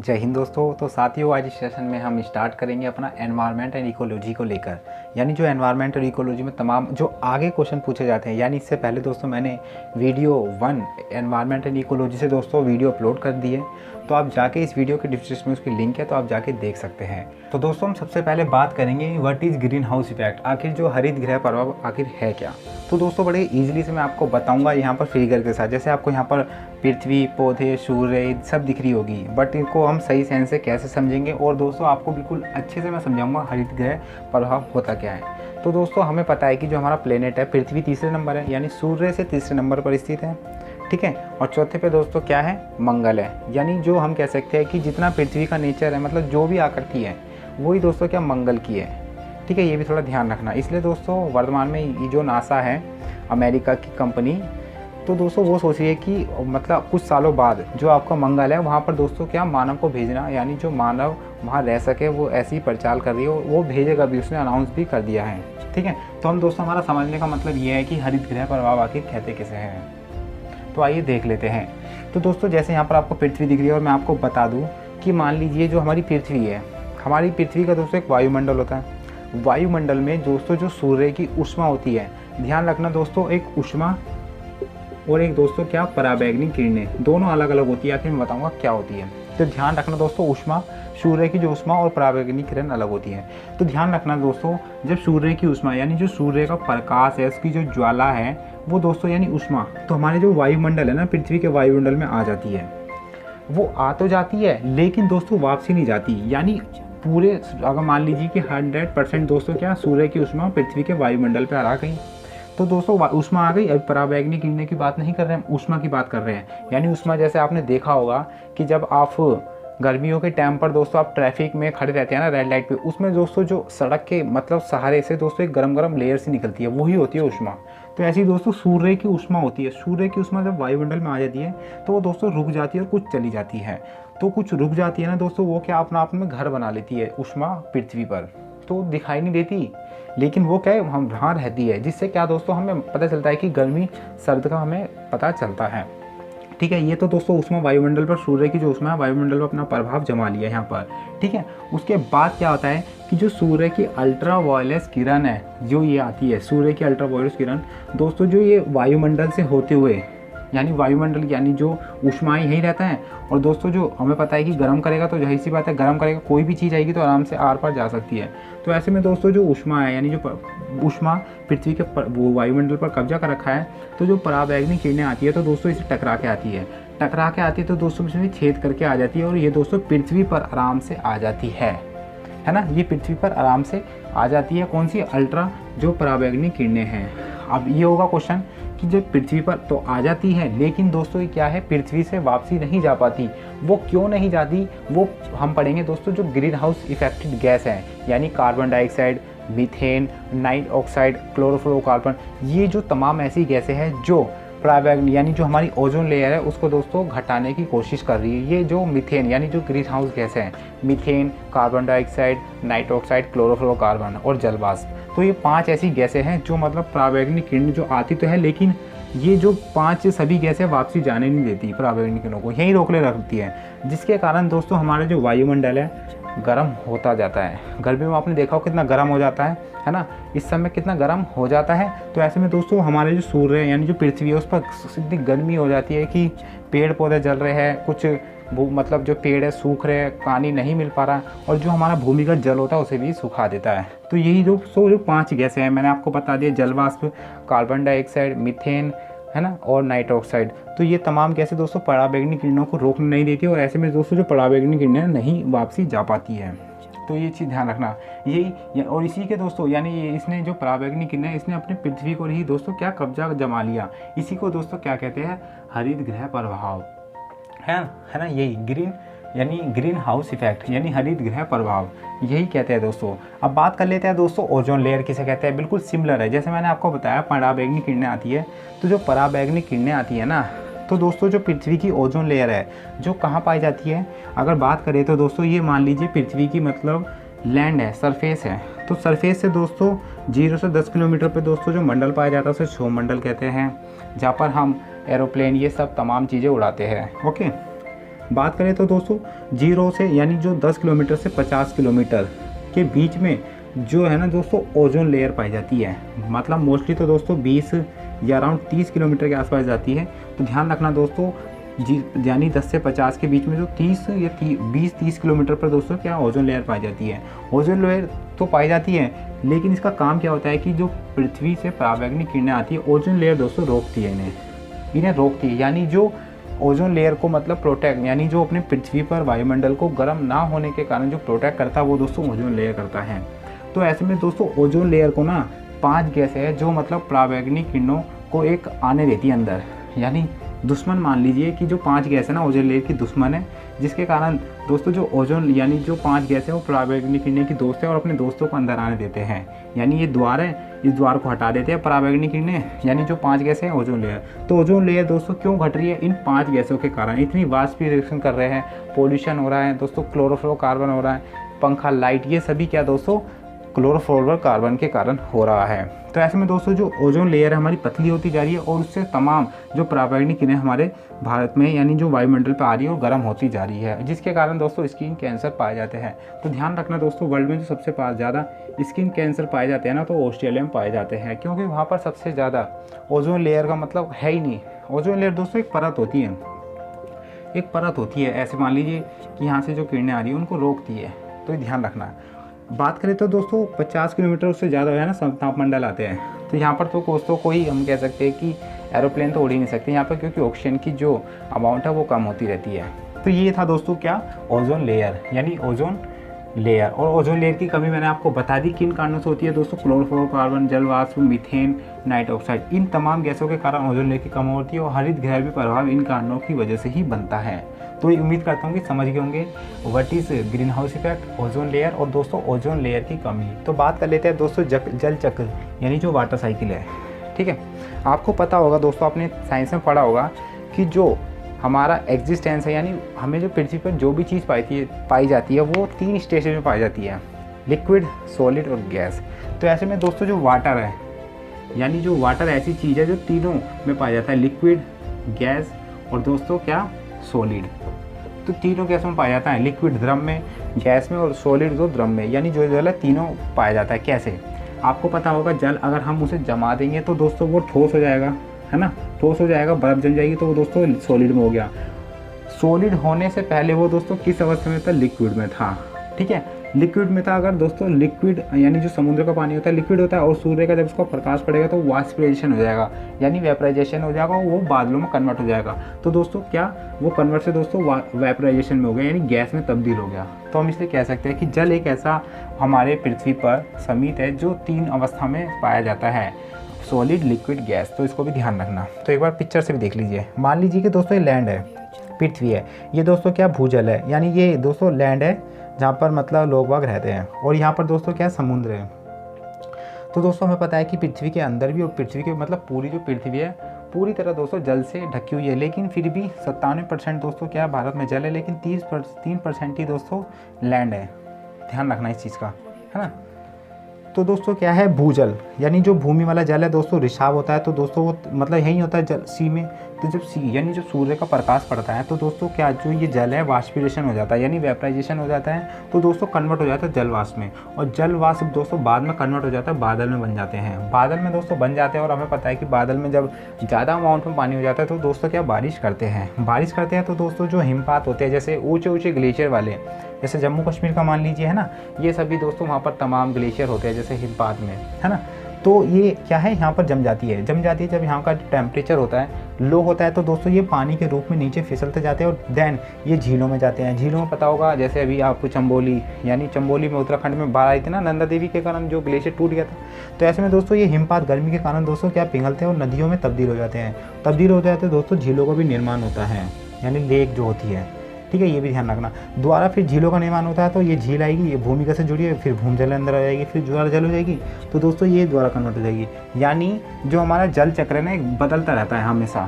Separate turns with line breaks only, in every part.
जय हिंद दोस्तों। तो साथियों, आज इस सेशन में हम स्टार्ट करेंगे अपना एनवायरनमेंट एंड इकोलॉजी को लेकर, यानी जो एनवायरनमेंट और इकोलॉजी में तमाम जो आगे क्वेश्चन पूछे जाते हैं। यानी इससे पहले दोस्तों मैंने वीडियो 1 एनवायरनमेंट एंड इकोलॉजी से दोस्तों वीडियो अपलोड कर दी है, तो आप जाके इस वीडियो के डिस्क्रिप्शन में उसकी लिंक है, तो आप जाके देख सकते हैं। तो दोस्तों हम सबसे पहले बात करेंगे what is green house effect, आखिर जो हरित गृह प्रभाव आखिर है क्या। तो दोस्तों बड़े ईजिली से मैं आपको बताऊंगा यहाँ पर फिगर के साथ। जैसे आपको यहाँ पर पृथ्वी, पौधे, सूर्य सब दिख रही होगी, बट इनको हम सही सेंस से कैसे समझेंगे, और दोस्तों आपको बिल्कुल अच्छे से मैं समझाऊंगा हरित गृह प्रभाव होता क्या है। तो दोस्तों हमें पता है कि जो हमारा प्लेनेट है पृथ्वी तीसरे नंबर है, यानी सूर्य से तीसरे नंबर पर स्थित है, ठीक है। और चौथे पे दोस्तों क्या है, मंगल है। यानी जो हम कह सकते हैं कि जितना पृथ्वी का नेचर है, मतलब जो भी आकृति है वही दोस्तों क्या मंगल की है, ठीक है। ये भी थोड़ा ध्यान रखना। इसलिए दोस्तों वर्तमान में ये जो नासा है अमेरिका की कंपनी, तो दोस्तों वो सोच रही है कि मतलब कुछ सालों बाद जो आपका मंगल है वहाँ पर दोस्तों क्या मानव को भेजना, यानी जो मानव वहाँ रह सके, वो ऐसी प्रचार कर रही है, वो भेजेगा भी, उसने अनाउंस भी कर दिया है, ठीक है। तो हम दोस्तों हमारा समझने का मतलब ये है कि हरित गृह प्रभाव आखिर कहते किसे हैं। तो आइए देख लेते हैं। तो दोस्तों जैसे यहाँ पर आपको पृथ्वी दिख रही है, और मैं आपको बता दूँ कि मान लीजिए जो हमारी पृथ्वी है, हमारी पृथ्वी का दोस्तों एक वायुमंडल होता है। वायुमंडल में दोस्तों जो सूर्य की ऊष्मा होती है, ध्यान रखना दोस्तों, एक ऊष्मा और एक दोस्तों क्या पराबैंगनी किरणें, दोनों अलग अलग होती है। आखिर मैं बताऊंगा क्या होती है। तो ध्यान रखना दोस्तों, ऊष्मा, सूर्य की जो ऊष्मा और पराबैंगनी किरण अलग होती है। तो ध्यान रखना दोस्तों, जब सूर्य की ऊष्मा यानी जो सूर्य का प्रकाश है, उसकी जो ज्वाला है वो दोस्तों यानी ऊष्मा, तो हमारे जो वायुमंडल है ना, पृथ्वी के वायुमंडल में आ जाती है। वो आ तो जाती है लेकिन दोस्तों वापसी नहीं जाती। यानी पूरे अगर मान लीजिए कि 100% दोस्तों क्या सूर्य की ऊष्मा पृथ्वी के वायुमंडल पर आ गई, तो दोस्तों ऊष्मा आ गई। अब पराबैंगनी किरणें की बात नहीं कर रहे हैं, ऊष्मा की बात कर रहे हैं। यानी ऊष्मा जैसे आपने देखा होगा कि जब आप गर्मियों के टाइम पर दोस्तों आप ट्रैफिक में खड़े रहते हैं ना, रेड लाइट पे, उसमें दोस्तों जो सड़क के मतलब सहारे से दोस्तों एक गरम गरम लेयर सी निकलती है, वही होती है ऊष्मा। तो ऐसी दोस्तों सूर्य की ऊष्मा होती है। सूर्य की ऊष्मा जब वायुमंडल में आ जाती है तो वो दोस्तों रुक जाती है और कुछ चली जाती है। तो कुछ रुक जाती है ना दोस्तों, वो क्या अपना आप में घर बना लेती है ऊष्मा पृथ्वी पर, तो दिखाई नहीं देती, लेकिन वो क्या है हम वहाँ रहती है, जिससे क्या दोस्तों हमें पता चलता है कि गर्मी सर्द का हमें पता चलता है, ठीक है। ये तो दोस्तों ऊष्मा वायुमंडल पर, सूर्य की जो ऊष्मा है वायुमंडल पर अपना प्रभाव जमा लिया यहाँ पर, ठीक है। उसके बाद क्या होता है कि जो सूर्य की अल्ट्रा वायलेट किरण है, जो ये आती है सूर्य की अल्ट्रा वायलेट किरण दोस्तों, जो ये वायुमंडल से होते हुए, यानी वायुमंडल यानी जो ऊष्मा यही रहता है, और दोस्तों जो हमें पता है कि गर्म करेगा, तो यही सी बात है, गर्म करेगा कोई भी चीज़ आएगी तो आराम से आर पार जा सकती है। तो ऐसे में दोस्तों जो ऊष्मा है, यानी जो ऊष्मा पृथ्वी के वो वायुमंडल पर कब्जा कर रखा है, तो जो पराबैंगनी किरणें आती है तो दोस्तों इसे टकरा के आती है, तो दोस्तों इसमें छेद करके आ जाती है, और ये दोस्तों पृथ्वी पर आराम से आ जाती है ना। ये पृथ्वी पर आराम से आ जाती है, कौन सी, अल्ट्रा जो पराबैंगनी किरणें हैं। अब ये होगा क्वेश्चन कि जो पृथ्वी पर तो आ जाती है, लेकिन दोस्तों ये क्या है, पृथ्वी से वापसी नहीं जा पाती। वो क्यों नहीं जाती, वो हम पढ़ेंगे दोस्तों। जो ग्रीन हाउस इफेक्टेड गैस है, यानी carbon dioxide, methane, night oxide, chlorofluorocarbon, ये जो तमाम ऐसी गैसें हैं जो पराबैंगनी यानी जो हमारी ओजोन लेयर है उसको दोस्तों घटाने की कोशिश कर रही है। ये जो मीथेन यानी जो ग्रीन हाउस गैस है, methane, carbon dioxide, night oxide, chlorofluorocarbon और जलवाष्प, तो ये 5 ऐसी गैसें हैं जो मतलब पराबैंगनी किरण जो आती तो है, लेकिन ये जो 5 सभी गैसें वापसी जाने नहीं देती, पराबैंगनी किरणों को यहीं रोकले रखती है, जिसके कारण दोस्तों हमारा जो वायुमंडल है गर्म होता जाता है। गर्मी में आपने देखा हो कितना गर्म हो जाता है ना, इस समय कितना गर्म हो जाता है। तो ऐसे में दोस्तों हमारे जो सूर्य है यानी जो पृथ्वी है उस पर इतनी गर्मी हो जाती है कि पेड़ पौधे जल रहे हैं, कुछ मतलब जो पेड़ है सूख रहे हैं, पानी नहीं मिल पा रहा, और जो हमारा भूमिगत जल होता है उसे भी सुखा देता है। तो यही जो 5 गैसें हैं मैंने आपको बता दिया, जलवाष्प, कार्बन डाइऑक्साइड, मीथेन, है ना, और नाइट ऑक्साइड, तो ये तमाम गैसें दोस्तों पराबैंगनी किरणों को रोकने नहीं देती, और ऐसे में दोस्तों जो पराबैंगनी किरणें नहीं वापसी जा पाती है। तो ये चीज़ ध्यान रखना यही। और इसी के दोस्तों यानी इसने जो पराबैंगनी किरणें इसने अपने पृथ्वी को ही दोस्तों क्या कब्जा जमा लिया, इसी को दोस्तों क्या कहते हैं, हरित गृह प्रभाव है ना। यही ग्रीन हाउस इफेक्ट यानी हरित गृह प्रभाव, यही कहते हैं दोस्तों। अब बात कर लेते हैं दोस्तों ओजोन लेयर किसे कहते हैं। बिल्कुल सिमिलर है, जैसे मैंने आपको बताया पराबैंगनी किरणें आती है, तो जो पराबैंगनी किरणें आती है ना, तो दोस्तों जो पृथ्वी की ओजोन लेयर है जो कहाँ पाई जाती है, अगर बात करें तो दोस्तों ये मान लीजिए पृथ्वी की मतलब लैंड है, सरफेस है, तो सरफेस से दोस्तों 0 से 10 किलोमीटर पे दोस्तों जो मंडल पाया जाता है उसे क्षोमंडल कहते हैं, जहाँ पर हम एरोप्लेन ये सब तमाम चीज़ें उड़ाते हैं, ओके। बात करें तो दोस्तों 0 से यानी जो 10 किलोमीटर से 50 किलोमीटर के बीच में जो है ना दोस्तों ओजोन लेयर पाई जाती है। मतलब मोस्टली तो दोस्तों 20 या अराउंड 30 किलोमीटर के आसपास जाती है। तो ध्यान रखना दोस्तों यानी 10 से 50 के बीच में जो 30 या 20-30 किलोमीटर पर दोस्तों क्या ओजोन लेयर पाई जाती है। ओजोन लेयर तो पाई जाती है, लेकिन इसका काम क्या होता है कि जो पृथ्वी से पराबैंगनी किरणें आती है, ओजोन लेयर दोस्तों रोकती है इन्हें रोकती है। यानी जो ओजोन लेयर को मतलब प्रोटेक्ट, यानी जो अपने पृथ्वी पर वायुमंडल को गर्म ना होने के कारण जो प्रोटेक्ट करता है वो दोस्तों ओजोन लेयर करता है। तो ऐसे में दोस्तों ओजोन लेयर को ना 5 गैसें है जो मतलब पराबैंगनी किरणों को एक आने देती है अंदर। यानी दुश्मन मान लीजिए कि जो 5 गैस है ना ओजोन लेयर की दुश्मन है, जिसके कारण दोस्तों जो ओजोन यानी जो 5 गैस है वो पराबैंगनी किरणें की दोस्त है और अपने दोस्तों को अंदर आने देते हैं। यानी ये द्वार है, इस द्वार को हटा देते हैं पराबैंगनी किरणें, यानी जो 5 गैसें हैं ओजोन लेयर। तो ओजोन लेयर दोस्तों क्यों घट रही है? इन 5 गैसों के कारण। इतनी वाष्पीकरण कर रहे हैं, पोल्यूशन हो रहा है दोस्तों, क्लोरोफ्लोरोकार्बन हो रहा है, पंखा, लाइट, ये सभी क्या दोस्तों क्लोरोफ्लोरोकार्बन के कारण हो रहा है। तो ऐसे में दोस्तों जो ओजोन लेयर है हमारी पतली होती जा रही है और उससे तमाम जो पराबैंगनी किरणें हमारे भारत में यानी जो वायुमंडल पर आ रही है और गर्म होती जा रही है, जिसके कारण दोस्तों स्किन कैंसर पाए जाते हैं। तो ध्यान रखना दोस्तों, वर्ल्ड में जो सबसे ज़्यादा स्किन कैंसर पाए जाते हैं ना, तो ऑस्ट्रेलिया में पाए जाते हैं, क्योंकि वहाँ पर सबसे ज़्यादा ओजोन लेयर का मतलब है ही नहीं। ओजोन लेयर दोस्तों एक परत होती है, एक परत होती है, ऐसे मान लीजिए कि यहाँ से जो किरणें आ रही है उनको रोकती है। तो ये ध्यान रखना। बात करें तो दोस्तों 50 किलोमीटर उससे ज़्यादा है ना तापमंडल आते हैं, तो यहाँ पर तो दोस्तों कोई हम कह सकते हैं कि एरोप्लेन तो उड़ ही नहीं सकते यहाँ पर, क्योंकि ऑक्सीजन की जो अमाउंट है वो कम होती रहती है। तो ये था दोस्तों क्या ओजोन लेयर, यानी ओजोन लेयर। और ओजोन लेयर की कमी मैंने आपको बता दी किन कारणों से होती है दोस्तों, क्लोरोफ्लोरोकार्बन, जल वाष्प, मीथेन, नाइट ऑक्साइड, इन तमाम गैसों के कारण ओजोन लेयर की कमी होती है और हरित गृह भी प्रभाव इन कारणों की वजह से ही बनता है। तो ये उम्मीद करता हूँ कि समझ गए होंगे what is green house effect, ozone layer और दोस्तों ओजोन लेयर की कमी। तो बात कर लेते हैं दोस्तों जल चक्र, यानी जो वाटर साइकिल है। ठीक है, आपको पता होगा दोस्तों, आपने साइंस में पढ़ा होगा कि जो हमारा एग्जिस्टेंस है, यानी हमें जो पृथ्वी पर जो भी चीज़ पाई जाती है वो 3 स्टेज में पाई जाती है, लिक्विड, सॉलिड और गैस। तो ऐसे में दोस्तों जो वाटर है, यानी जो वाटर ऐसी चीज़ है जो तीनों में पाया जाता है, लिक्विड, गैस और दोस्तों क्या सॉलिड। तो तीनों गैसों में पाया जाता है, लिक्विड द्रव में, गैस में और सॉलिड जो द्रव में, यानी जो जल है तीनों पाया जाता है। कैसे? आपको पता होगा जल अगर हम उसे जमा देंगे तो दोस्तों वो ठोस हो जाएगा, है ना, ठोस हो जाएगा, बर्फ जम जाएगी, तो वो दोस्तों सॉलिड में हो गया। सॉलिड होने से पहले वो दोस्तों किस अवस्था में था? लिक्विड में था। ठीक है, लिक्विड में था। अगर दोस्तों लिक्विड यानी जो समुद्र का पानी होता है लिक्विड होता है, और सूर्य का जब उसका प्रकाश पड़ेगा तो वाष्पीकरण हो जाएगा, यानी वेपराइजेशन हो जाएगा, वो बादलों में कन्वर्ट हो जाएगा। तो दोस्तों क्या वो कन्वर्ट से दोस्तों वेपराइजेशन में हो गया, यानी गैस में तब्दील हो गया। तो हम इसलिए कह सकते हैं कि जल एक ऐसा हमारे पृथ्वी पर समीप है जो 3 अवस्था में पाया जाता है, सॉलिड, लिक्विड, गैस। तो इसको भी ध्यान रखना। तो एक बार पिक्चर से भी देख लीजिए। मान लीजिए कि दोस्तों ये लैंड है, पृथ्वी है, ये दोस्तों क्या भूजल है, यानी ये दोस्तों लैंड है जहाँ पर मतलब लोग बाग रहते हैं, और यहाँ पर दोस्तों क्या समुद्र है। तो दोस्तों हमें पता है कि पृथ्वी के अंदर भी और पृथ्वी के मतलब पूरी जो पृथ्वी है पूरी तरह दोस्तों जल से ढकी हुई है, लेकिन फिर भी 97% दोस्तों क्या भारत में जल है, लेकिन 3% ही दोस्तों लैंड है। ध्यान रखना इस चीज़ का, है ना। तो दोस्तों क्या है भूजल, यानी जो भूमि वाला जल है दोस्तों रिसाव होता है, तो दोस्तों वो मतलब यही होता है जल सी में। तो जब सी यानी जो सूर्य का प्रकाश पड़ता है तो दोस्तों क्या जो ये जल है वाष्पीकरण हो जाता है, यानी वेपराइजेशन हो जाता है, तो दोस्तों कन्वर्ट हो जाता है जल वाष्प में, और जल वाष्प दोस्तों बाद में कन्वर्ट हो जाता है बादल में बन जाते हैं। बादल में दोस्तों बन जाते हैं, और हमें पता है कि बादल में जब ज़्यादा अमाउंट में पानी हो जाता है तो दोस्तों क्या बारिश करते हैं। तो दोस्तों जो हिमपात होते हैं, जैसे ऊँचे ग्लेशियर वाले, जैसे जम्मू कश्मीर का मान लीजिए, है ना, ये सभी दोस्तों वहाँ पर तमाम ग्लेशियर होते हैं जैसे हिमपात में, है ना। तो ये क्या है यहाँ पर जम जाती है जब यहाँ का टेम्परेचर होता है लो होता है, तो दोस्तों ये पानी के रूप में नीचे फिसलते जाते हैं, और देन ये झीलों में जाते हैं। झीलों में पता होगा जैसे अभी आपको चंबोली में उत्तराखंड में बाढ़ आई थी ना, नंदा देवी के कारण जो ग्लेशियर टूट गया था। तो ऐसे में दोस्तों ये हिमपात गर्मी के कारण दोस्तों क्या पिघलते हैं और नदियों में तब्दील हो जाते हैं, दोस्तों झीलों का भी निर्माण होता है, यानी लेक जो होती है। ठीक है, ये भी ध्यान रखना। दोबारा फिर झीलों का निर्माण होता है, तो ये झील आएगी, ये भूमिका से जुड़ी है, फिर भूमजल अंदर आ जाएगी, फिर ज्वार जल हो जाएगी, तो दोस्तों ये द्वारा कन्वर्ट हो जाएगी। यानी जो हमारा जल चक्र है ना एक बदलता रहता है हमेशा।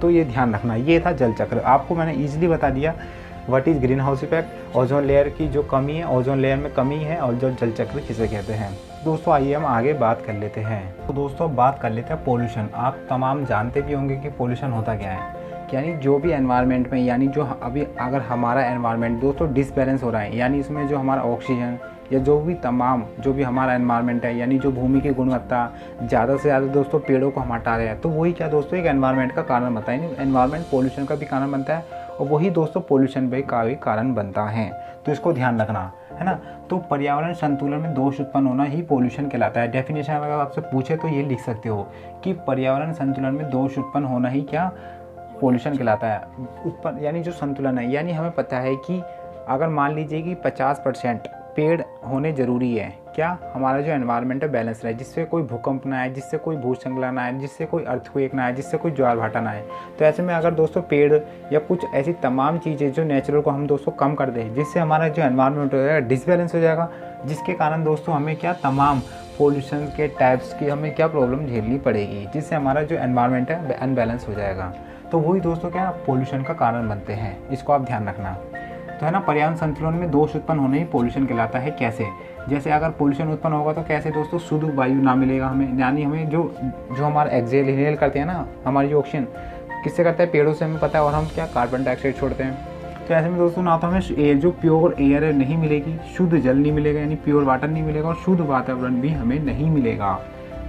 तो ये ध्यान रखना, ये था जल चक्र। आपको मैंने ईजिली बता दिया what is green house effect, ozone layer की जो कमी है, ओजोन लेयर में कमी है, और जो जल चक्र किसे कहते हैं। दोस्तों आइए हम आगे बात कर लेते हैं। तो दोस्तों बात कर लेते हैं पोल्यूशन। आप तमाम जानते भी होंगे कि पोल्यूशन होता क्या है। यानी जो भी एनवायरनमेंट में, यानी जो अभी अगर हमारा एनवायरनमेंट दोस्तों डिसबैलेंस हो रहा है, यानी इसमें जो हमारा ऑक्सीजन या जो भी तमाम जो भी हमारा एनवायरनमेंट है, यानी जो भूमि की गुणवत्ता ज़्यादा से ज़्यादा दोस्तों पेड़ों को हम हटा रहे हैं, तो वही क्या दोस्तों एक एनवायरनमेंट का कारण बनता है, यानी एनवायरनमेंट पोल्यूशन का भी कारण बनता है और वही दोस्तों पोल्यूशन का भी कारण बनता है। तो इसको ध्यान रखना है ना। तो पर्यावरण संतुलन में दोष उत्पन्न होना ही पोल्यूशन कहलाता है। डेफिनेशन अगर आपसे पूछे तो ये लिख सकते हो कि पर्यावरण संतुलन में दोष उत्पन्न होना ही क्या पोल्यूशन कहलाता है। उत्पन्न यानी जो संतुलन है, यानी हमें पता है कि अगर मान लीजिए कि 50% पेड़ होने ज़रूरी है, क्या हमारा जो एनवायरनमेंट है बैलेंस रहे, जिससे कोई भूकंप ना आए, जिससे कोई भूस्खलन ना आए, जिससे कोई अर्थक्वेक ना आए, जिससे कोई ज्वार भाटा ना आए। तो ऐसे में अगर दोस्तों पेड़ या कुछ ऐसी तमाम चीज़ें जो नेचुरल को हम दोस्तों कम कर दें, जिससे हमारा जो एनवायरनमेंट हो जाएगा डिसबैलेंस हो जाएगा, जिसके कारण दोस्तों हमें क्या तमाम पोल्यूशन के टाइप्स की हमें क्या प्रॉब्लम झेलनी पड़ेगी, जिससे हमारा जो एनवायरनमेंट है अनबैलेंस हो जाएगा। तो वही दोस्तों क्या पोल्यूशन का कारण बनते हैं, इसको आप ध्यान रखना। तो है ना, पर्यावरण संतुलन में दोष उत्पन्न होने ही पोल्यूशन कहलाता है। कैसे? जैसे अगर पोल्यूशन उत्पन्न होगा तो कैसे दोस्तों शुद्ध वायु ना मिलेगा हमें, यानी हमें जो हमारा एक्सेल इनहेल करते हैं ना, हमारी जो ऑक्सीजन किससे करता है, पेड़ों से हमें पता है, और हम क्या कार्बन डाइऑक्साइड छोड़ते हैं। तो ऐसे में दोस्तों ना तो हमें एयर जो प्योर एयर है नहीं मिलेगी, शुद्ध जल नहीं मिलेगा, यानी प्योर वाटर नहीं मिलेगा, और शुद्ध वातावरण भी हमें नहीं मिलेगा।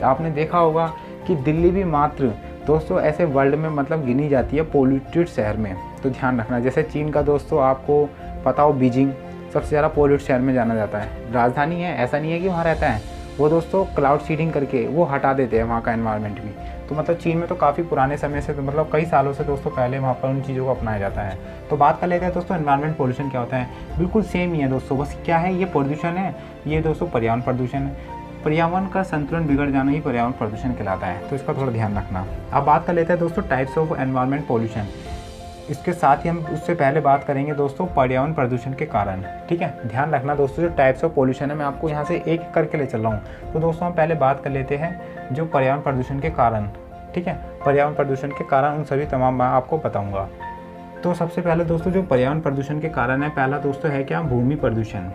तो आपने देखा होगा कि दिल्ली भी मात्र दोस्तों ऐसे वर्ल्ड में मतलब गिनी जाती है पोल्यूटेड शहर में। तो ध्यान रखना, जैसे चीन का दोस्तों आपको पता हो बीजिंग सबसे ज़्यादा पोल्यूट शहर में जाना जाता है, राजधानी है, ऐसा नहीं है कि वहाँ रहता है वो दोस्तों, क्लाउड सीडिंग करके वो हटा देते हैं वहाँ का एनवायरनमेंट भी। तो मतलब चीन में तो काफ़ी पुराने समय से, तो मतलब कई सालों से दोस्तों पहले वहाँ पर उन चीज़ों को अपनाया जाता है। तो बात कर लेते हैं दोस्तों एनवायरनमेंट पोल्यूशन क्या होता है। बिल्कुल सेम ही है दोस्तों, बस क्या है, ये प्रदूषण है, ये दोस्तों पर्यावरण प्रदूषण है। पर्यावरण का संतुलन बिगड़ जाना ही पर्यावरण प्रदूषण कहलाता है। तो इसका थोड़ा ध्यान रखना। अब बात कर लेते हैं दोस्तों टाइप्स ऑफ एनवायरनमेंट पोल्यूशन। इसके साथ ही हम उससे पहले बात करेंगे दोस्तों पर्यावरण प्रदूषण के कारण। ठीक है, ध्यान रखना दोस्तों, जो टाइप्स ऑफ पोल्यूशन है मैं आपको यहाँ से एक एक करके ले चल रहा हूँ। तो दोस्तों हम पहले बात कर लेते हैं जो पर्यावरण प्रदूषण के कारण। ठीक है, पर्यावरण प्रदूषण के कारण उन सभी तमाम मैं आपको बताऊँगा। तो सबसे पहले दोस्तों जो पर्यावरण प्रदूषण के कारण है, पहला दोस्तों है क्या, भूमि प्रदूषण।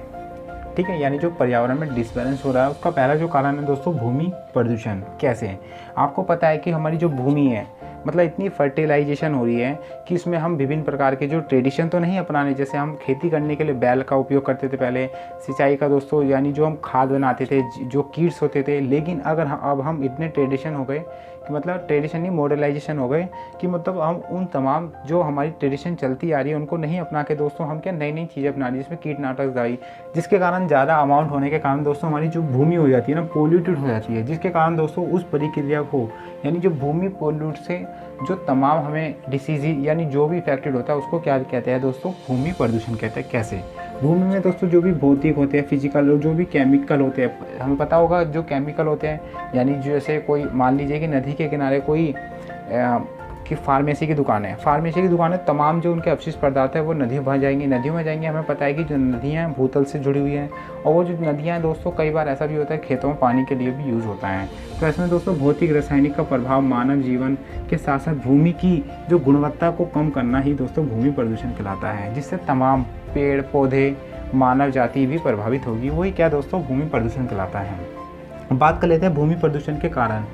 ठीक है, यानी जो पर्यावरण में डिसबैलेंस हो रहा है उसका पहला जो कारण है दोस्तों भूमि प्रदूषण। कैसे? आपको पता है कि हमारी जो भूमि है मतलब इतनी फर्टिलाइजेशन हो रही है कि इसमें हम विभिन्न प्रकार के जो ट्रेडिशन तो नहीं अपनाने, जैसे हम खेती करने के लिए बैल का उपयोग करते थे पहले, सिंचाई का दोस्तों यानी जो हम खाद बनाते थे, जो कीट्स होते थे, लेकिन अगर अब हम इतने ट्रेडिशन हो गए कि मतलब ट्रेडिशन नहीं मॉडर्नाइजेशन हो गए कि मतलब हम उन तमाम जो हमारी ट्रेडिशन चलती आ रही है उनको नहीं अपना के दोस्तों हम क्या नई नई चीज़ें अपना रही है, जिसमें कीटनाशक दवाई, जिसके कारण ज़्यादा अमाउंट होने के कारण दोस्तों हमारी जो भूमि हो जाती है ना पोल्यूटेड हो जाती है, जिसके कारण दोस्तों उस प्रक्रिया को यानी जो भूमि पोल्यूट से जो तमाम हमें डिसीज़ यानी जो भी इफेक्टेड होता है उसको क्या कहते हैं दोस्तों, भूमि प्रदूषण कहते हैं। कैसे? भूमि में दोस्तों जो भी भौतिक होते हैं, फिजिकल, जो भी केमिकल होते हैं, हमें पता होगा जो केमिकल होते हैं, यानी जैसे कोई मान लीजिए कि नदी के किनारे कोई कि फार्मेसी की दुकान है, फार्मेसी की दुकान है, तमाम जो उनके अपशिष्ट पदार्थ है वो नदियों में जाएंगी, नदियों में जाएंगे। हमें पता है कि जो नदियाँ हैं भूतल से जुड़ी हुई हैं, और वो जो नदियाँ हैं दोस्तों कई बार ऐसा भी होता है खेतों में पानी के लिए भी यूज़ होता है। तो इसमें दोस्तों भौतिक रासायनिक का प्रभाव मानव जीवन के साथ साथ भूमि की जो गुणवत्ता को कम करना ही दोस्तों भूमि प्रदूषण कहलाता है, जिससे तमाम पेड़ पौधे मानव जाति भी प्रभावित होगी, वही क्या दोस्तों भूमि प्रदूषण कहलाता है। बात कर लेते हैं भूमि प्रदूषण के कारण।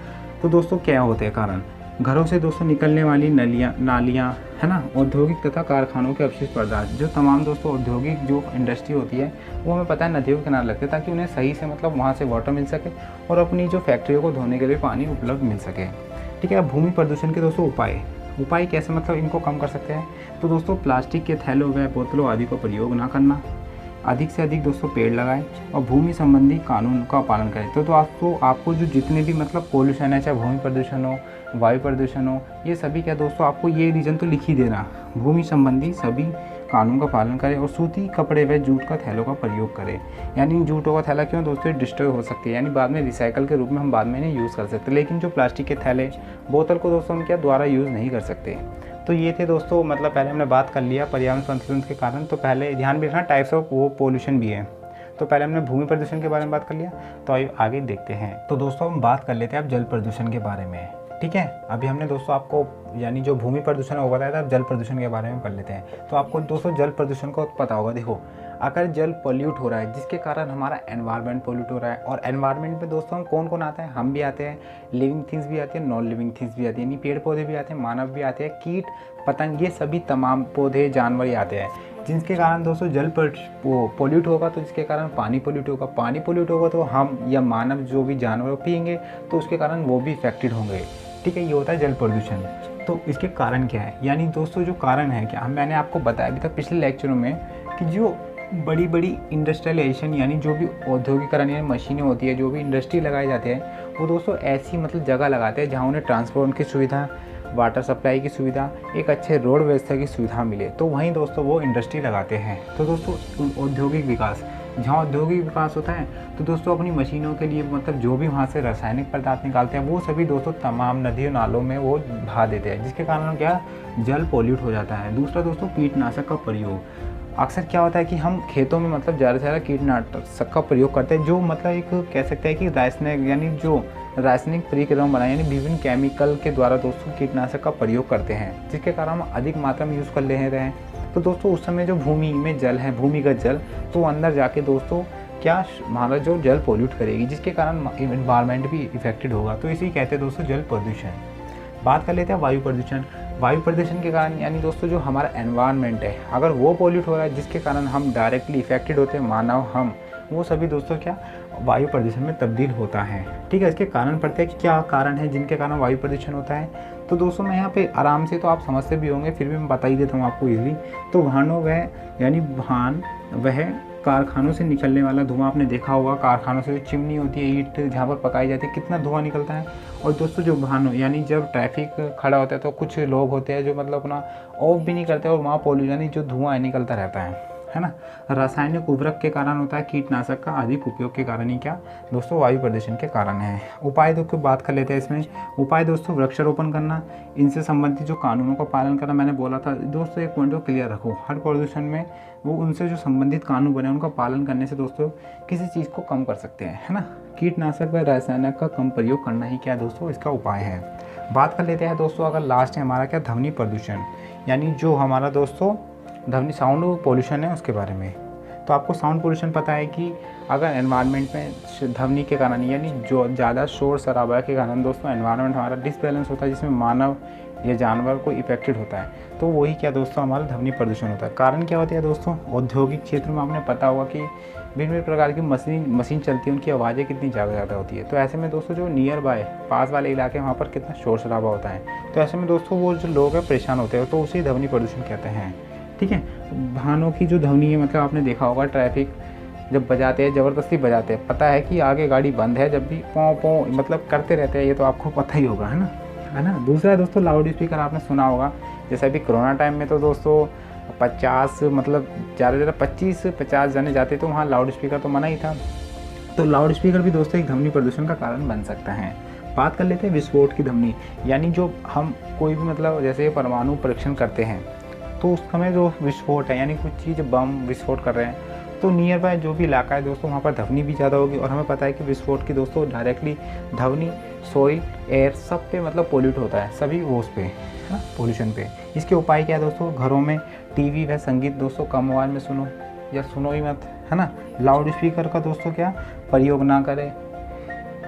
तो दोस्तों क्या होते हैं कारण? घरों से दोस्तों निकलने वाली नालियाँ है ना, औद्योगिक तथा कारखानों के अपशिष्ट पदार्थ, जो तमाम दोस्तों औद्योगिक जो इंडस्ट्री होती है वो हमें पता है नदियों के किनारे लगते हैं, ताकि उन्हें सही से मतलब वहाँ से वाटर मिल सके और अपनी जो फैक्ट्रियों को धोने के लिए पानी उपलब्ध मिल सके। ठीक है, भूमि प्रदूषण के दोस्तों उपाय कैसे मतलब इनको कम कर सकते हैं? तो दोस्तों प्लास्टिक के थैलों व बोतलों आदि का प्रयोग ना करना, अधिक से अधिक दोस्तों पेड़ लगाएं और भूमि संबंधी कानून का पालन करें। तो आपको जो जितने भी मतलब पोल्यूशन है, चाहे भूमि प्रदूषण हो, वायु प्रदूषण हो, ये सभी क्या दोस्तों आपको ये रीज़न तो लिख ही देना, भूमि संबंधी सभी कानून का पालन करें और सूती कपड़े व जूट का थैलों का प्रयोग करें। यानी जूटों का थैला क्यों दोस्तों डिस्ट्रॉय हो सकती है, यानी बाद में रिसाइकल के रूप में हम बाद में इन्हें यूज़ कर सकते हैं, लेकिन जो प्लास्टिक के थैले बोतल को दोस्तों हम क्या दोबारा यूज़ नहीं कर सकते। तो ये थे दोस्तों, मतलब पहले हमने बात कर लिया पर्यावरण संतुलन के कारण। तो पहले ध्यान भी रखना टाइप्स ऑफ वो पोल्यूशन भी है। तो पहले हमने भूमि प्रदूषण के बारे में बात कर लिया, तो आगे देखते हैं। तो दोस्तों हम बात कर लेते हैं अब जल प्रदूषण के बारे में। ठीक है, अभी हमने दोस्तों आपको यानी जो भूमि प्रदूषण है वो बताया था, अब जल प्रदूषण के बारे में पढ़ लेते हैं। तो आपको दोस्तों जल प्रदूषण को पता होगा। देखो अगर जल पोल्यूट हो रहा है जिसके कारण हमारा एनवायरनमेंट पोल्यूट हो रहा है, और एनवायरनमेंट में दोस्तों हम कौन कौन आता है, हम भी आते हैं, लिविंग थिंग्स भी आती है, नॉन लिविंग थिंग्स भी आती है, यानी पेड़ पौधे भी आते हैं, मानव भी आते हैं, कीट पतंग, ये सभी तमाम पौधे जानवर ही आते हैं, जिनके कारण दोस्तों जल पोल्यूट होगा तो जिसके कारण पानी पोल्यूट होगा, पानी पोल्यूट होगा तो हम या मानव जो भी जानवर पिएंगे तो उसके कारण वो भी इफेक्टेड होंगे। ठीक है, ये होता है जल प्रदूषण। तो इसके कारण क्या है, यानी दोस्तों जो कारण है क्या, मैंने आपको बताया भी था पिछले लेक्चरों में कि जो बड़ी बड़ी इंडस्ट्रियलाइजेशन यानी जो भी औद्योगिकरण यानी मशीनें होती है, जो भी इंडस्ट्री लगाए जाते हैं वो दोस्तों ऐसी मतलब जगह लगाते हैं जहाँ उन्हें ट्रांसपोर्ट की सुविधा, वाटर सप्लाई की सुविधा, एक अच्छे रोड व्यवस्था की सुविधा मिले, तो वहीं दोस्तों वो इंडस्ट्री लगाते हैं। तो दोस्तों औद्योगिक विकास, जहाँ औद्योगिक विकास होता है तो दोस्तों अपनी मशीनों के लिए मतलब जो भी वहाँ से रासायनिक पदार्थ निकालते हैं वो सभी दोस्तों तमाम नदियों नालों में वो बहा देते हैं, जिसके कारण क्या जल पोल्यूट हो जाता है। दूसरा दोस्तों कीटनाशक का प्रयोग, अक्सर क्या होता है कि हम खेतों में मतलब ज़्यादा से ज़्यादा कीटनाशक का प्रयोग करते हैं, जो मतलब एक कह सकते हैं कि रासायनिक यानी जो रासायनिक प्रतिक्रमण बनाए यानी विभिन्न केमिकल के द्वारा दोस्तों कीटनाशक का प्रयोग करते हैं, जिसके कारण हम अधिक मात्रा में यूज़ कर ले रहे हैं। तो दोस्तों उस समय जो भूमि में जल है, भूमिगत जल, तो अंदर जाके दोस्तों क्या हमारा जो जल पोल्यूट करेगी, जिसके कारण इन्वायरमेंट भी इफेक्टेड होगा। तो इसी कहते हैं दोस्तों जल प्रदूषण। बात कर लेते हैं वायु प्रदूषण। वायु प्रदूषण के कारण यानी दोस्तों जो हमारा एनवायरनमेंट है अगर वो पोल्यूट हो रहा है जिसके कारण हम डायरेक्टली इफेक्टेड होते हैं, मानव हम, वो सभी दोस्तों क्या वायु प्रदूषण में तब्दील होता है। ठीक है, इसके कारण पढ़ते हैं कि क्या कारण है जिनके कारण वायु प्रदूषण होता है। तो दोस्तों मैं यहाँ पे आराम से तो आप समझते भी होंगे, फिर भी मैं बता ही देता हूँ आपको इजीली। तो वाहनों वह यानी वाहन वह कारखानों से निकलने वाला धुआं, आपने देखा होगा कारखानों से जो चिमनी होती है, ईंट जहाँ पर पकाई जाती है, कितना धुआं निकलता है। और दोस्तों जो वाहनों यानी जब ट्रैफिक खड़ा होता है तो कुछ लोग होते हैं जो मतलब अपना ऑफ भी नहीं करते और वहाँ पोल्यूशन यानी जो धुआं निकलता रहता है ना। रासायनिक उर्वरक के कारण होता है, कीटनाशक का अधिक उपयोग के कारण ही क्या दोस्तों वायु प्रदूषण के कारण है। उपाय तो क्यों बात कर लेते हैं इसमें। उपाय दोस्तों वृक्षारोपण करना, इनसे संबंधित जो कानूनों का पालन करना, मैंने बोला था दोस्तों एक पॉइंट को क्लियर रखो, हर प्रदूषण में वो उनसे जो संबंधित कानून बने उनका पालन करने से दोस्तों किसी चीज़ को कम कर सकते हैं, है ना। कीटनाशक व रासायनिक का कम प्रयोग करना ही क्या दोस्तों इसका उपाय है। बात कर लेते हैं दोस्तों अगर लास्ट है हमारा क्या ध्वनि प्रदूषण, यानी जो हमारा दोस्तों ध्वनि साउंड पोल्यूशन है उसके बारे में। तो आपको साउंड पोल्यूशन पता है कि अगर एनवायरनमेंट में ध्वनि के कारण यानी जो ज़्यादा शोर शराबा के कारण दोस्तों एनवायरनमेंट हमारा डिसबैलेंस होता है, जिसमें मानव या जानवर को इफेक्टेड होता है, तो वही क्या दोस्तों हमारा ध्वनि प्रदूषण होता है। कारण क्या होता है दोस्तों, औद्योगिक क्षेत्र में आपने पता होगा कि भिन्न प्रकार की मशीन चलती है, उनकी आवाज़ें कितनी ज़्यादा होती है। तो ऐसे में दोस्तों जो नियर बाय पास वाले इलाके वहाँ पर कितना शोर शराबा होता है, तो ऐसे में दोस्तों वो जो लोग हैं परेशान होते हैं, तो उसे ध्वनि प्रदूषण कहते हैं। ठीक है, वाहनों की जो ध्वनि है मतलब आपने देखा होगा ट्रैफिक जब बजाते हैं ज़बरदस्ती बजाते हैं, पता है कि आगे गाड़ी बंद है, जब भी पों पों मतलब करते रहते हैं, ये तो आपको पता ही होगा, है ना। दूसरा दोस्तों लाउड स्पीकर आपने सुना होगा, जैसे अभी कोरोना टाइम में तो दोस्तों 50 मतलब ज़्यादा से ज़्यादा 25-50 जने जाते तो वहाँ लाउड स्पीकर तो मना ही था। तो लाउड स्पीकर भी दोस्तों एक ध्वनि प्रदूषण का कारण बन सकता है। बात कर लेते हैं विस्फोट की ध्वनि, यानी जो हम कोई भी मतलब जैसे परमाणु परीक्षण करते हैं तो उस समय जो विस्फोट है यानी कुछ चीज़ बम विस्फोट कर रहे हैं, तो नियर बाय जो भी इलाका है दोस्तों वहाँ पर ध्वनि भी ज़्यादा होगी। और हमें पता है कि विस्फोट की दोस्तों डायरेक्टली ध्वनि सॉइल एयर सब पे मतलब पोल्यूट होता है, सभी वो उस पे है ना पोल्यूशन पे। इसके उपाय क्या है दोस्तों, घरों में टीवी व संगीत दोस्तों कम आवाज़ में सुनो या सुनो ही मत, है ना। लाउड स्पीकर का दोस्तों क्या प्रयोग ना करें,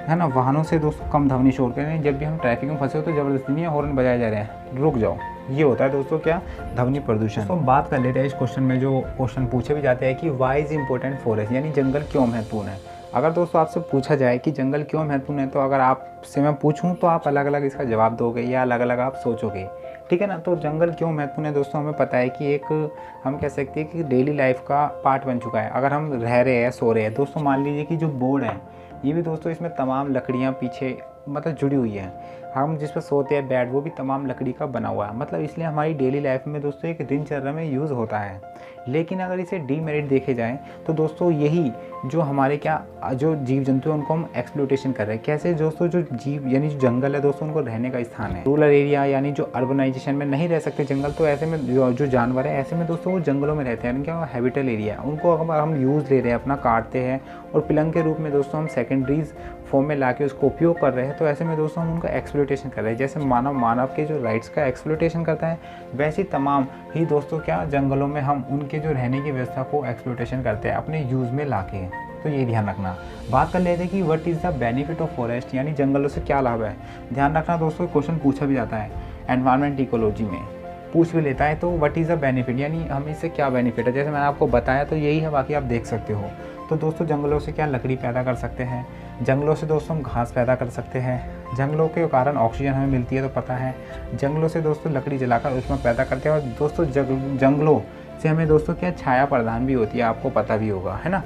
है ना। वाहनों से दोस्तों कम ध्वनि शोर करें, जब भी हम ट्रैफिक में फंसे हो तो ज़बरदस्ती नहीं हॉर्न बजाए जा रहे हैं, रुक जाओ, ये होता है दोस्तों क्या ध्वनि प्रदूषण। तो बात कर लेते हैं इस क्वेश्चन में, जो क्वेश्चन पूछे भी जाते हैं कि वाई इज़ इम्पोर्टेंट फॉरेस्ट, यानी जंगल क्यों महत्वपूर्ण है। अगर दोस्तों आपसे पूछा जाए कि जंगल क्यों महत्वपूर्ण है, तो अगर आपसे मैं पूछूं तो आप अलग अलग इसका जवाब दोगे या अलग अलग आप सोचोगे, ठीक है ना। तो जंगल क्यों महत्वपूर्ण है दोस्तों, हमें पता है कि एक हम कह सकते हैं कि डेली लाइफ का पार्ट बन चुका है। अगर हम रह रहे हैं सो रहे हैं दोस्तों, मान लीजिए कि जो बोर्ड है ये भी दोस्तों इसमें तमाम लकड़ियाँ पीछे मतलब जुड़ी हुई है, हम जिस पर सोते हैं बेड वो भी तमाम लकड़ी का बना हुआ है, मतलब इसलिए हमारी डेली लाइफ में दोस्तों एक दिनचर्या में यूज़ होता है। लेकिन अगर इसे डीमेरिट देखे जाए तो दोस्तों यही जो हमारे क्या जो जीव जंतु हैं उनको हम एक्सप्लोटेशन कर रहे हैं। कैसे दोस्तों, जो जीव यानी जो जंगल है दोस्तों उनको रहने का स्थान है, रूरल एरिया यानी जो अर्बनाइजेशन में नहीं रह सकते जंगल, तो ऐसे में जो जानवर है ऐसे में दोस्तों वो जंगलों में रहते हैं, यानी क्या हैबिटल एरिया, उनको अगर हम यूज़ ले रहे हैं अपना काटते हैं और पिलंग के रूप में दोस्तों हम सेकेंडरीज फॉर्म में लाके उसको उपयोग कर रहे हैं, तो ऐसे में दोस्तों हम उनका एक्सप्लॉइटेशन कर रहे हैं। जैसे मानव के जो राइट्स का एक्सप्लॉइटेशन करता है, वैसे ही तमाम ही दोस्तों क्या जंगलों में हम उनके जो रहने की व्यवस्था को एक्सप्लॉइटेशन करते हैं अपने यूज़ में लाके। तो ये ध्यान रखना। बात कर लेते हैं कि what is the benefit of forest, यानी जंगलों से क्या लाभ है। ध्यान रखना दोस्तों, क्वेश्चन पूछा भी जाता है एनवायरमेंट इकोलॉजी में, पूछ भी लेता है। तो व्हाट इज़ द बेनिफिट, यानी हमें इससे क्या बेनिफिट है। जैसे मैंने आपको बताया तो यही है, बाकी आप देख सकते हो। तो दोस्तों जंगलों से क्या लकड़ी पैदा कर सकते हैं, जंगलों से दोस्तों हम घास पैदा कर सकते हैं, जंगलों के कारण ऑक्सीजन हमें मिलती है तो पता है, जंगलों से दोस्तों लकड़ी जलाकर उसमें पैदा करते हैं, और दोस्तों जंगलों से हमें दोस्तों क्या छाया प्रदान भी होती है, आपको पता भी होगा, है ना।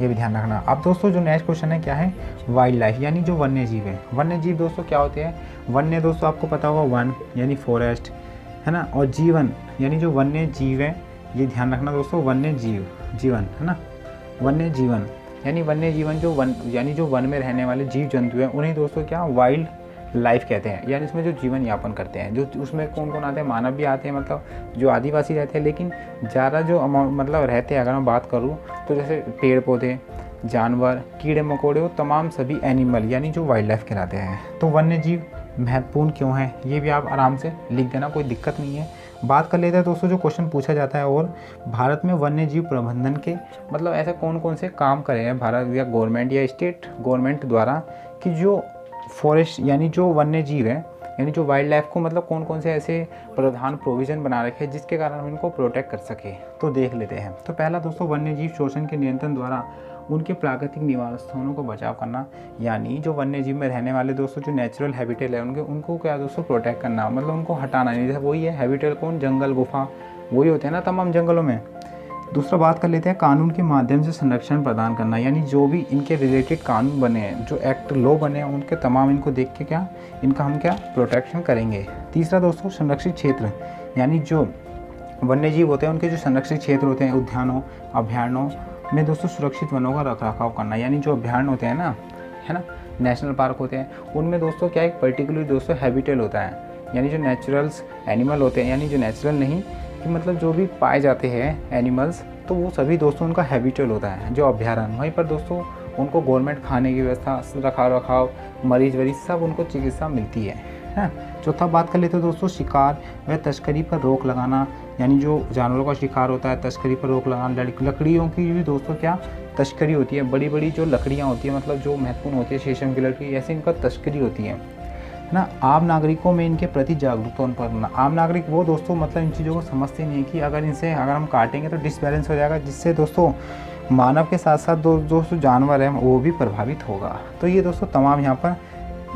ये भी ध्यान रखना। अब दोस्तों जो नेक्स्ट क्वेश्चन है क्या है, वाइल्ड लाइफ, यानी जो वन्य जीव है। वन्य जीव दोस्तों क्या होते हैं, वन्य दोस्तों आपको पता होगा वन यानी फॉरेस्ट, है ना, और जीवन यानी जो वन्य जीव है, ये ध्यान रखना दोस्तों, वन्य जीव जीवन, है ना, वन्य जीवन यानी वन्य जीवन जो वन यानी जो वन में रहने वाले जीव जंतु हैं, उन्हें दोस्तों क्या वाइल्ड लाइफ कहते हैं। यानी इसमें जो जीवन यापन करते हैं, जो उसमें कौन कौन आते हैं, मानव भी आते हैं, मतलब जो आदिवासी रहते हैं, लेकिन ज़्यादा जो मतलब रहते हैं, अगर मैं बात करूँ तो जैसे पेड़ पौधे, जानवर, कीड़े मकोड़े, वो तमाम सभी एनिमल यानी जो वाइल्ड लाइफ कहलाते हैं। तो वन्य जीव महत्वपूर्ण क्यों है, ये भी आप आराम से लिख देना, कोई दिक्कत नहीं है। बात कर लेते हैं दोस्तों, जो क्वेश्चन पूछा जाता है, और भारत में वन्य जीव प्रबंधन के मतलब ऐसे कौन कौन से काम करे हैं भारत या गवर्नमेंट या स्टेट गवर्नमेंट द्वारा, कि जो फॉरेस्ट यानी जो वन्य जीव है, यानी जो वाइल्ड लाइफ को मतलब कौन कौन से ऐसे प्रधान प्रोविज़न बना रखे हैं जिसके कारण हम इनको प्रोटेक्ट कर सके। तो देख लेते हैं। तो पहला दोस्तों, वन्य जीव शोषण के नियंत्रण द्वारा उनके प्राकृतिक निवास स्थानों को बचाव करना, यानी जो वन्य जीव में रहने वाले दोस्तों जो नेचुरल हैबिटेट है उनको क्या दोस्तों प्रोटेक्ट करना, मतलब उनको हटाना नहीं। जैसे वही है हैबिटेट कौन, जंगल, गुफा, वही होते हैं ना तमाम जंगलों में। दूसरा बात कर लेते हैं, कानून के माध्यम से संरक्षण प्रदान करना, यानी जो भी इनके रिलेटेड कानून बने हैं, जो एक्ट लॉ बने हैं, उनके तमाम इनको देख के क्या इनका हम क्या प्रोटेक्शन करेंगे। तीसरा दोस्तों, संरक्षित क्षेत्र, यानी जो वन्य जीव होते हैं उनके जो संरक्षित क्षेत्र होते हैं, उद्यानों, अभयारण्यों में दोस्तों सुरक्षित वनों का रखरखाव करना, यानी जो अभयारण्य होते हैं ना, है ना, नेशनल पार्क होते हैं, उनमें दोस्तों क्या एक पर्टिकुलर दोस्तों हैबिटेट होता है, यानी जो नेचुरल्स एनिमल होते हैं, यानी जो नेचुरल नहीं कि मतलब जो भी पाए जाते हैं एनिमल्स, तो वो सभी दोस्तों उनका हैबिटेट होता है जो अभयारण्य। वहीं पर दोस्तों उनको गवर्नमेंट खाने की व्यवस्था, रखाव, मरीज वरीज सब उनको चिकित्सा मिलती है। चौथा बात कर लेते हैं दोस्तों, शिकार व तस्करी पर रोक लगाना, यानी जो जानवरों का शिकार होता है, तस्करी पर रोक लगाना। लकड़ियों की भी दोस्तों क्या तस्करी होती है, बड़ी बड़ी जो लकड़ियाँ होती है, मतलब जो महत्वपूर्ण होती है, शीशम की लकड़ी, ऐसे इनका तस्करी होती है ना। आम नागरिकों में इनके प्रति जागरूकता करना। आम नागरिक वो दोस्तों मतलब इन चीज़ों को समझते नहीं है कि अगर हम काटेंगे तो डिसबैलेंस हो जाएगा, जिससे दोस्तों मानव के साथ साथ दोस्तों जानवर हैं वो भी प्रभावित होगा। तो ये दोस्तों तमाम यहाँ पर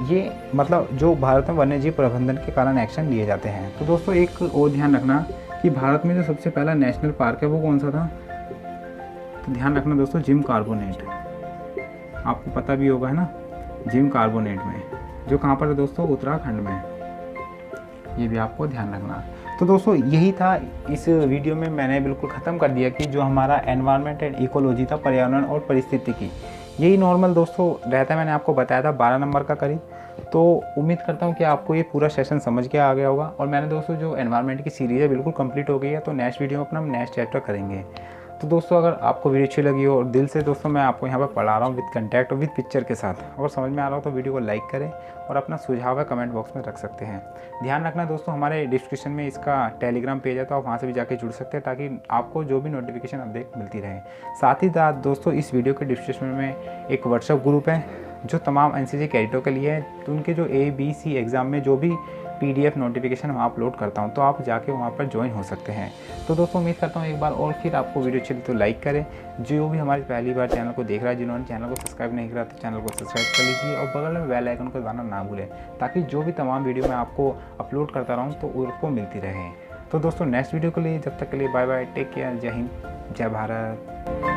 ये मतलब जो भारत में वन्य जीव प्रबंधन के कारण एक्शन लिए जाते हैं। तो दोस्तों एक और ध्यान रखना कि भारत में जो सबसे पहला नेशनल पार्क है वो कौन सा था, तो ध्यान रखना दोस्तों जिम कॉर्बेट, आपको पता भी होगा, है ना, जिम कॉर्बेट में, जो कहाँ पर है दोस्तों, उत्तराखंड में। ये भी आपको ध्यान रखना। तो दोस्तों यही था, इस वीडियो में मैंने बिल्कुल ख़त्म कर दिया कि जो हमारा एनवायरनमेंट एंड इकोलॉजी था, पर्यावरण और परिस्थितिकी, यही नॉर्मल दोस्तों रहता है। मैंने आपको बताया था 12 नंबर का करीब। तो उम्मीद करता हूँ कि आपको ये पूरा सेशन समझ के आ गया होगा। और मैंने दोस्तों जो एनवायरनमेंट की सीरीज़ है बिल्कुल कंप्लीट हो गई है, तो नेक्स्ट वीडियो में अपना हम नेक्स्ट चैप्टर करेंगे। तो दोस्तों अगर आपको वीडियो अच्छी लगी हो और दिल से दोस्तों मैं आपको यहाँ पर पढ़ा रहा हूँ विद कंटेक्ट और विद पिक्चर के साथ, और समझ में आ रहा हो तो वीडियो को लाइक करें और अपना सुझाव है कमेंट बॉक्स में रख सकते हैं। ध्यान रखना दोस्तों हमारे डिस्क्रिप्शन में इसका टेलीग्राम पेज है, तो आप वहाँ से भी जाके जुड़ सकते हैं ताकि आपको जो भी नोटिफिकेशन अपडेट मिलती रहे। साथ ही साथ दोस्तों इस वीडियो के डिस्क्रिप्शन में एक व्हाट्सएप ग्रुप है जो तमाम एनसीसी कैडेटों के लिए है। तो उनके जो ABC एग्ज़ाम में जो भी PDF नोटिफिकेशन मैं अपलोड करता हूं, तो आप जाके वहां पर ज्वाइन हो सकते हैं। तो दोस्तों उम्मीद करता हूं एक बार और फिर आपको वीडियो अच्छी लगी तो लाइक करें। जो भी हमारी पहली बार चैनल को देख रहा है, जिन्होंने चैनल को सब्सक्राइब नहीं करा तो चैनल को सब्सक्राइब कर लीजिए और बगल में बेल आइकन को दबाना ना भूलें, ताकि जो भी तमाम वीडियो मैं आपको अपलोड करता रहूँ तो उसको मिलती रहे। तो दोस्तों नेक्स्ट वीडियो के लिए जब तक के लिए बाय बाय, टेक केयर, जय हिंद, जय भारत।